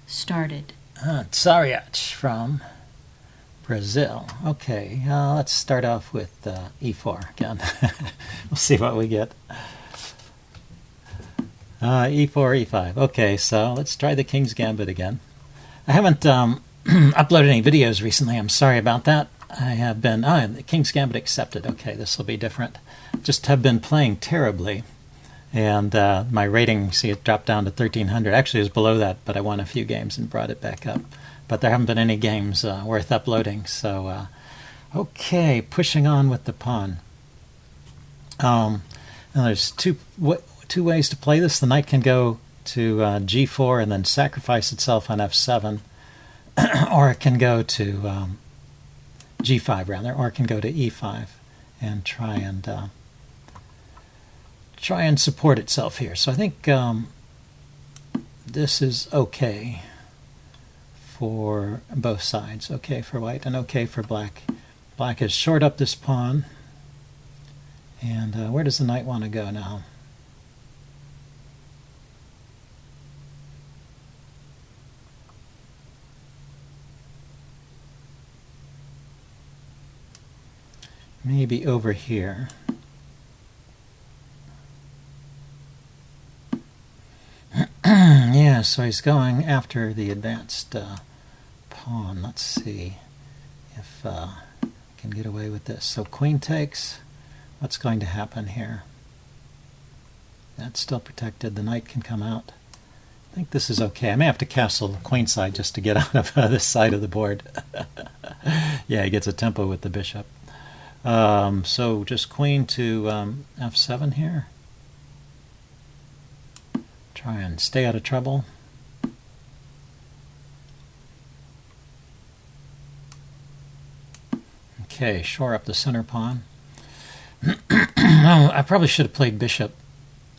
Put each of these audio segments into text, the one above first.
started. Tsariach from Brazil. Okay, let's start off with e4 again. We'll see what we get. E4, e5. Okay, so let's try the King's Gambit again. I haven't uploaded any videos recently. I'm sorry about that. I have been... the King's Gambit accepted. Okay, this will be different. Just have been playing terribly. And my rating, see, it dropped down to 1,300. Actually, it was below that, but I won a few games and brought it back up. But there haven't been any games worth uploading. So, okay, pushing on with the pawn. Now there's two ways to play this. The knight can go to g4 and then sacrifice itself on f7. Or it can go to g5, rather. Or it can go to e5 and try and support itself here. So I think this is okay for both sides. Okay for white and okay for black. Black has shored up this pawn. And where does the knight want to go now? Maybe over here. Yeah, so he's going after the advanced pawn. Let's see if I can get away with this. So queen takes. What's going to happen here? That's still protected. The knight can come out. I think this is okay. I may have to castle the queen side just to get out of this side of the board. Yeah, he gets a tempo with the bishop. So just queen to f7 here. Try and stay out of trouble. Okay, shore up the center pawn. I probably should have played bishop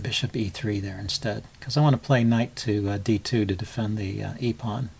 e3 there instead, because I want to play knight to d2 to defend the e pawn.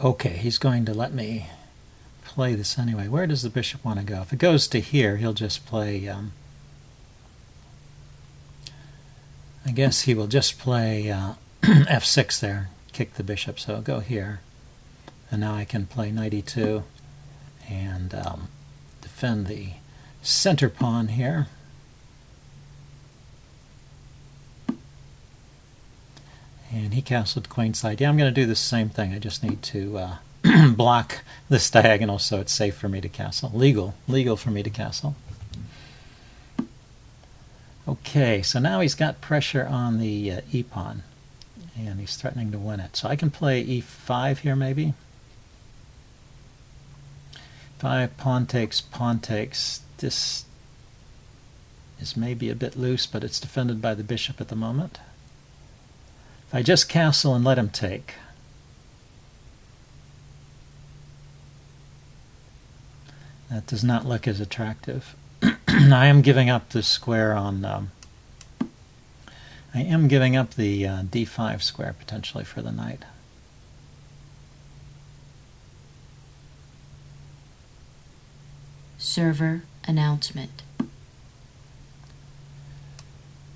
Okay, he's going to let me play this anyway. Where does the bishop want to go? If it goes to here, he'll just play... I guess he will just play f6 there, kick the bishop. So I'll go here. And now I can play knight e2 and defend the center pawn here. And he castled queenside. Yeah, I'm going to do the same thing. I just need to block this diagonal so it's safe for me to castle. Legal for me to castle. Okay, so now he's got pressure on the e-pawn. And he's threatening to win it. So I can play e5 here maybe. 5, pawn takes, pawn takes. This is maybe a bit loose, but it's defended by the bishop at the moment. If I just castle and let him take, that does not look as attractive. I am giving up the square on... I am giving up the d5 square potentially for the knight. Server announcement.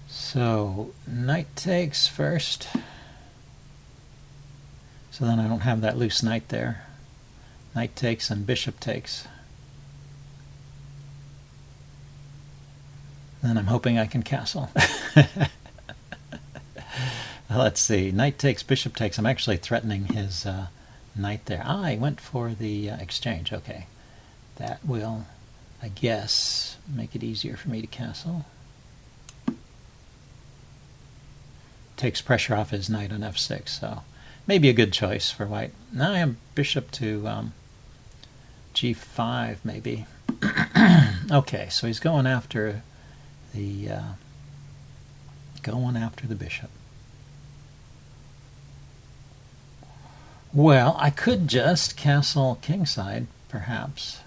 So, knight takes first. So then I don't have that loose knight there. Knight takes and bishop takes. Then I'm hoping I can castle. Let's see. Knight takes, bishop takes. I'm actually threatening his knight there. I went for the exchange. Okay. That will, I guess, make it easier for me to castle. Takes pressure off his knight on f6, so maybe a good choice for white. Now I have bishop to g5 maybe. Okay, so he's going after the bishop. Well, I could just castle kingside, perhaps.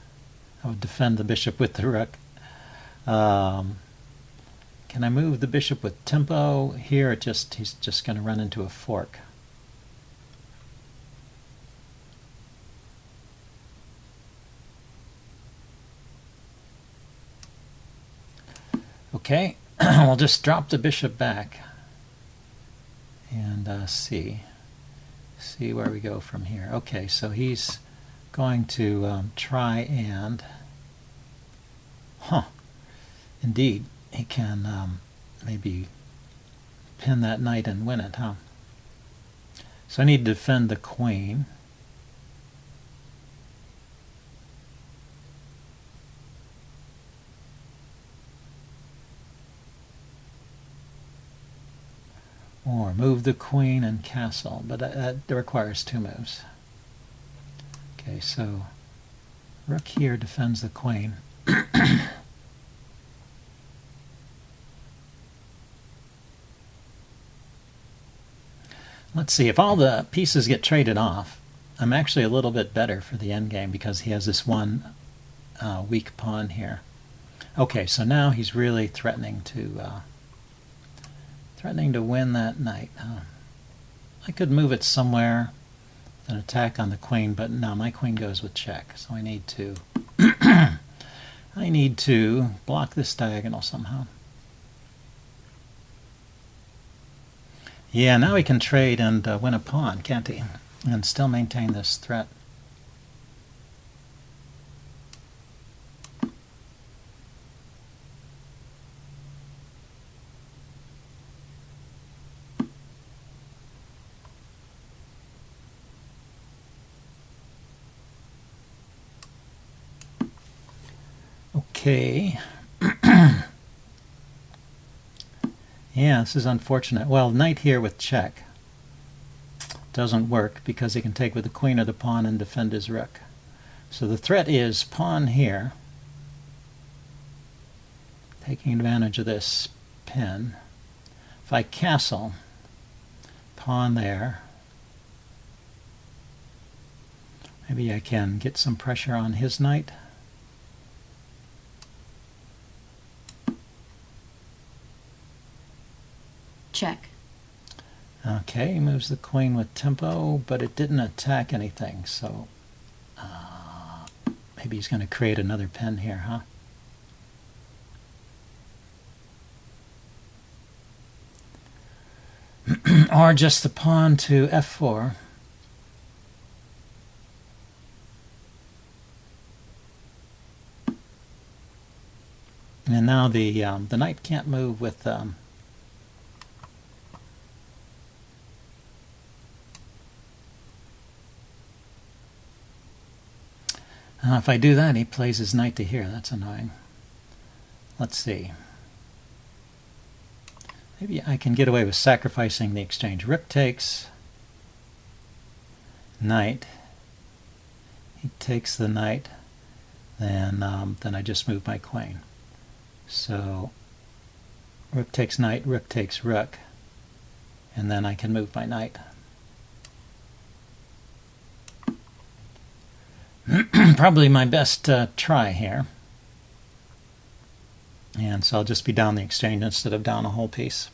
I would defend the bishop with the rook. Can I move the bishop with tempo? Here, he's just going to run into a fork. Okay, we'll just drop the bishop back and see where we go from here. Okay, so he's going to try and, indeed, he can maybe pin that knight and win it, huh? So I need to defend the queen. Or move the queen and castle, but that requires 2 moves. Okay, so rook here defends the queen. Let's see, if all the pieces get traded off, I'm actually a little bit better for the endgame because he has this one weak pawn here. Okay, so now he's really threatening to win that knight. I could move it somewhere, an attack on the queen, but no, my queen goes with check, so I need to I need to block this diagonal somehow. Yeah, now he can trade and win a pawn, can't he? And still maintain this threat. Okay. Yeah, this is unfortunate. Well, knight here with check doesn't work because he can take with the queen or the pawn and defend his rook. So the threat is pawn here, taking advantage of this pin. If I castle, pawn there, maybe I can get some pressure on his knight. Check. Okay, he moves the queen with tempo, but it didn't attack anything, so maybe he's going to create another pin here, huh? Or just the pawn to f4. And now the knight can't move with if I do that, he plays his knight to here. That's annoying. Let's see. Maybe I can get away with sacrificing the exchange. Rook takes knight. He takes the knight. Then I just move my queen. So rook takes knight, rook takes rook, and then I can move my knight. Probably my best try here. And so I'll just be down the exchange instead of down a whole piece.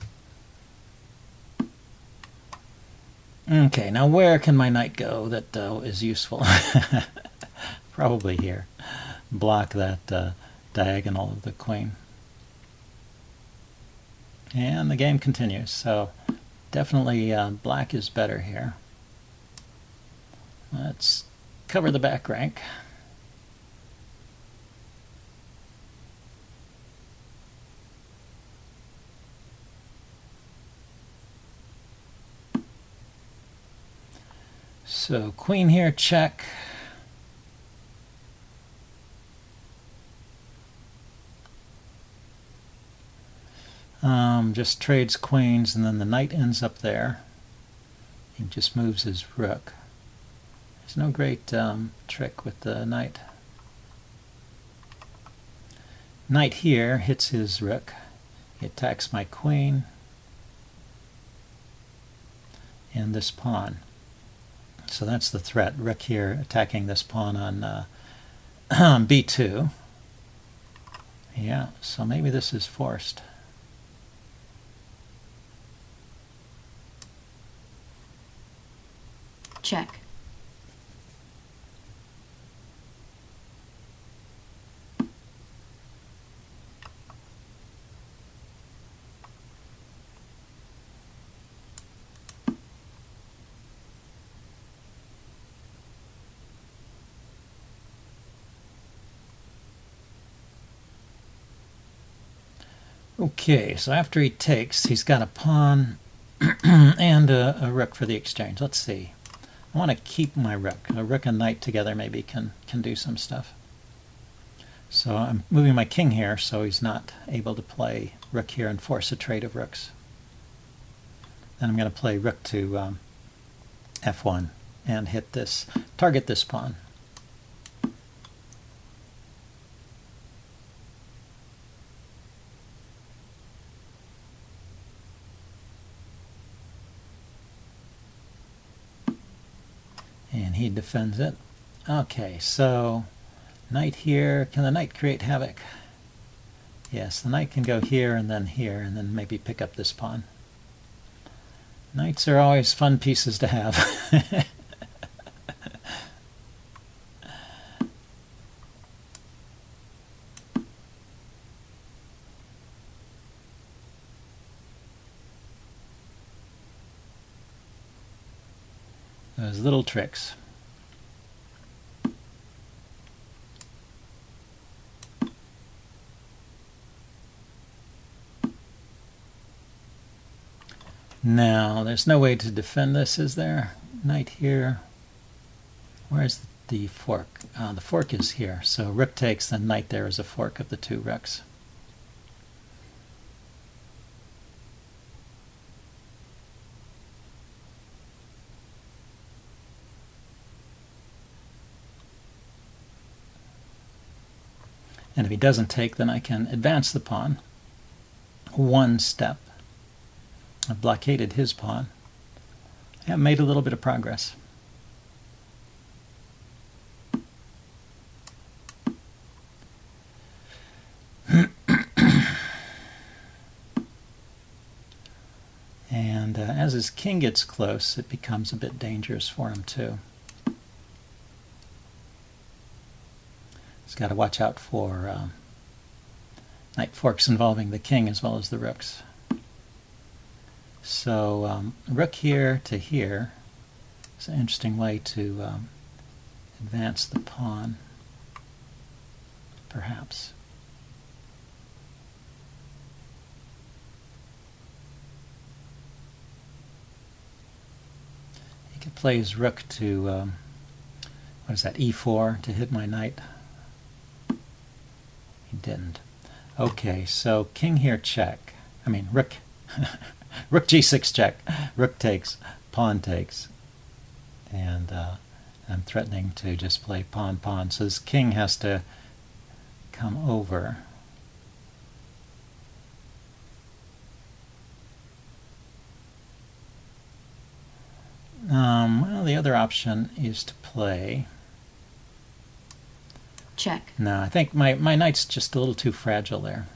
Okay, now where can my knight go that is useful? Probably here. Block that diagonal of the queen. And the game continues. So definitely black is better here. Let's cover the back rank. So queen here, check. Just trades queens, and then the knight ends up there. He just moves his rook. There's no great trick with the knight. Knight here hits his rook. He attacks my queen and this pawn. So that's the threat. Rook here attacking this pawn on b2. Yeah, so maybe this is forced. Check. Okay, so after he takes, he's got a pawn and a rook for the exchange. Let's see. I want to keep my rook. A rook and knight together maybe can do some stuff. So I'm moving my king here so he's not able to play rook here and force a trade of rooks. Then I'm going to play rook to f1 and hit this, target this pawn. And he defends it. Okay, so knight here. Can the knight create havoc? Yes, the knight can go here and then maybe pick up this pawn. Knights are always fun pieces to have. Those little tricks. Now, there's no way to defend this, is there? Knight here. Where's the fork? The fork is here. So rook takes, then knight there is a fork of the two rooks. And if he doesn't take, then I can advance the pawn one step. I've blockaded his pawn. I have made a little bit of progress. And as his king gets close, it becomes a bit dangerous for him too. He's got to watch out for knight forks involving the king as well as the rooks. So rook here to here is an interesting way to advance the pawn, perhaps. He could play his rook to, what is that, e4 to hit my knight. He didn't. Okay, so king here check. I mean, rook. Rook g6 check. Rook takes. Pawn takes. And I'm threatening to just play pawn, pawn. So this king has to come over. Well, the other option is to play... Check. No, I think my knight's just a little too fragile there.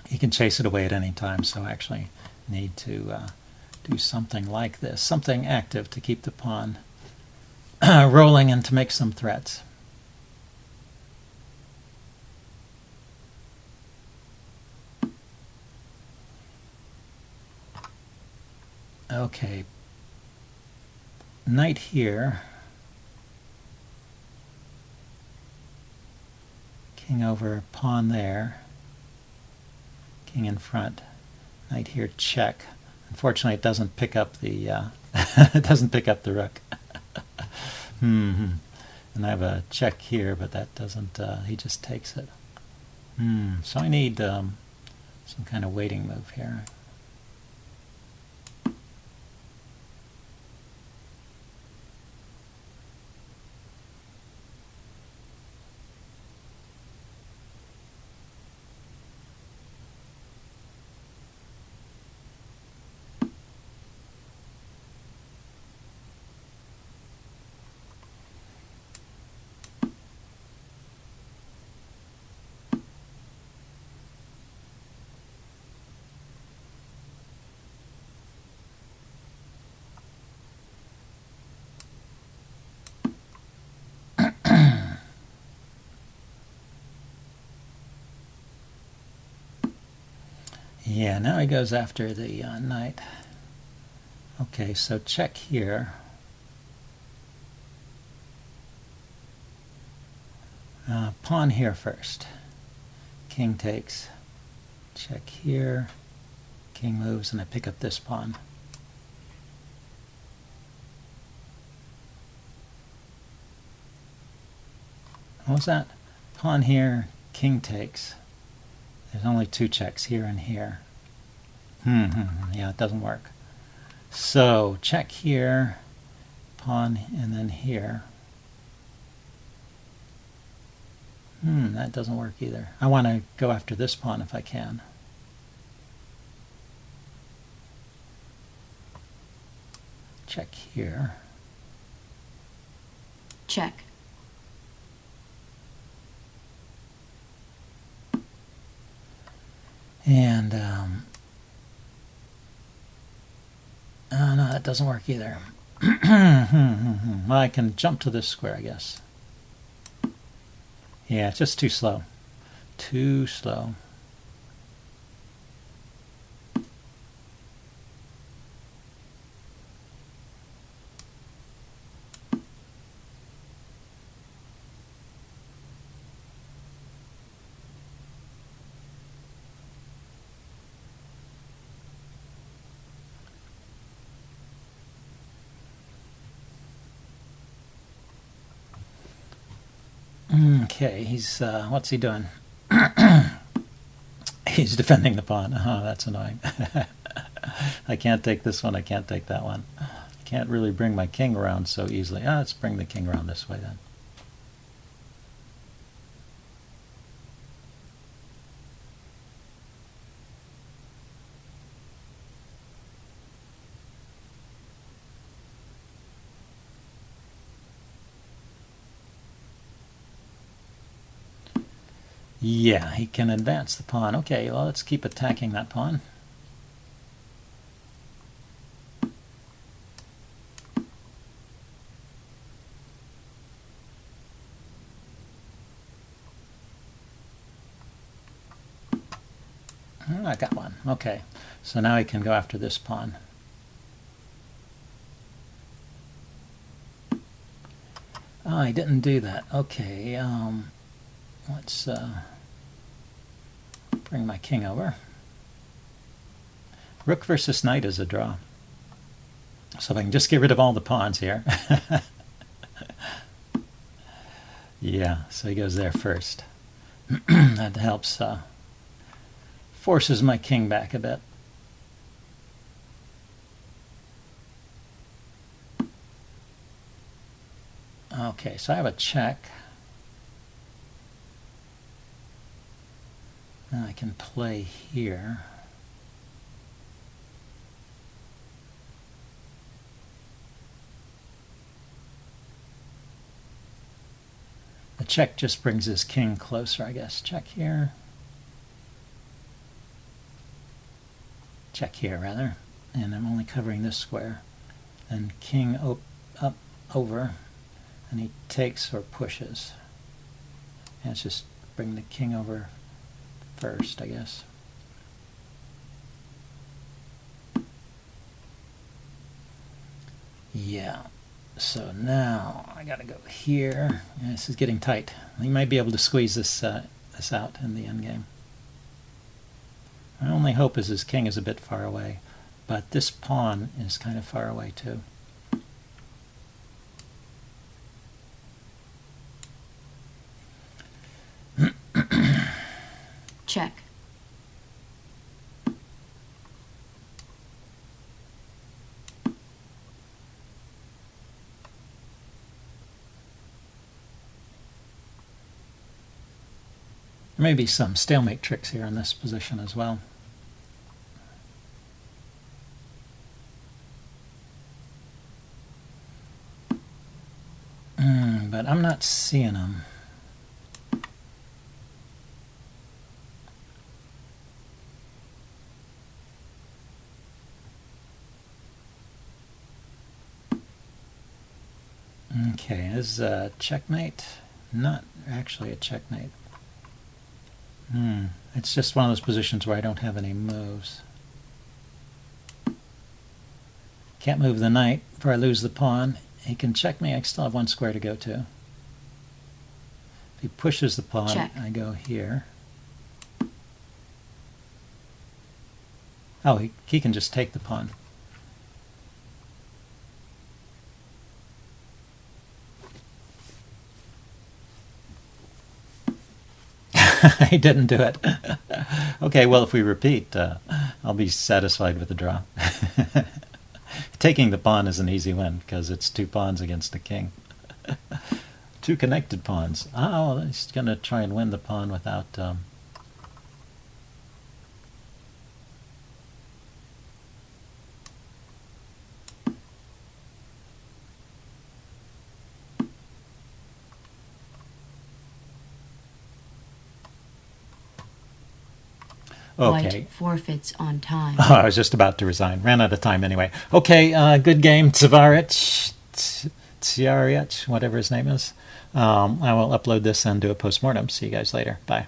He can chase it away at any time, so I actually need to do something like this, something active to keep the pawn rolling and to make some threats. Okay, knight here. King over, pawn there. King in front. Knight here, check. Unfortunately, it doesn't pick up the it doesn't pick up the rook. And I have a check here, but that doesn't. He just takes it. So I need some kind of waiting move here. Yeah, now he goes after the knight. Okay, so check here. Pawn here first. king takes. Check here. King moves, and I pick up this pawn. What was that? Pawn here, king takes. There's only two checks, here and here. Yeah, it doesn't work. So, check here, pawn, and then here. That doesn't work either. I want to go after this pawn if I can. Check here. Check. And, oh no, that doesn't work either. Well, I can jump to this square, I guess. Yeah, it's just too slow. Too slow. Okay, he's, what's he doing? He's defending the pawn. Oh, that's annoying. I can't take this one, I can't take that one. I can't really bring my king around so easily. Let's bring the king around this way then. Yeah, he can advance the pawn. Okay, well, let's keep attacking that pawn. I got one. Okay, so now he can go after this pawn. Oh, I didn't do that. Okay, let's bring my king over. Rook versus knight is a draw. So if I can just get rid of all the pawns here. Yeah, so he goes there first. That helps, forces my king back a bit. Okay, so I have a check. And I can play here. The check just brings his king closer, I guess. Check here. Check here, rather. And I'm only covering this square. Then king up over. And he takes or pushes. And it's just bring the king over first, I guess. Yeah. So now I gotta go here. Yeah, this is getting tight. He might be able to squeeze this this out in the endgame. My only hope is his king is a bit far away, but this pawn is kind of far away too. Check. There may be some stalemate tricks here in this position as well. But I'm not seeing them. Okay, this is a checkmate. Not actually a checkmate. It's just one of those positions where I don't have any moves. Can't move the knight, for I lose the pawn. He can check me. I still have one square to go to. If he pushes the pawn, check. I go here. Oh, he can just take the pawn. He didn't do it. Okay, well, if we repeat, I'll be satisfied with the draw. Taking the pawn is an easy win, because it's 2 pawns against the king. 2 connected pawns. Oh, he's going to try and win the pawn without... Okay. White forfeits on time. Oh, I was just about to resign. Ran out of time anyway. Okay, good game, Tsiaric, whatever his name is. I will upload this and do a postmortem. See you guys later. Bye.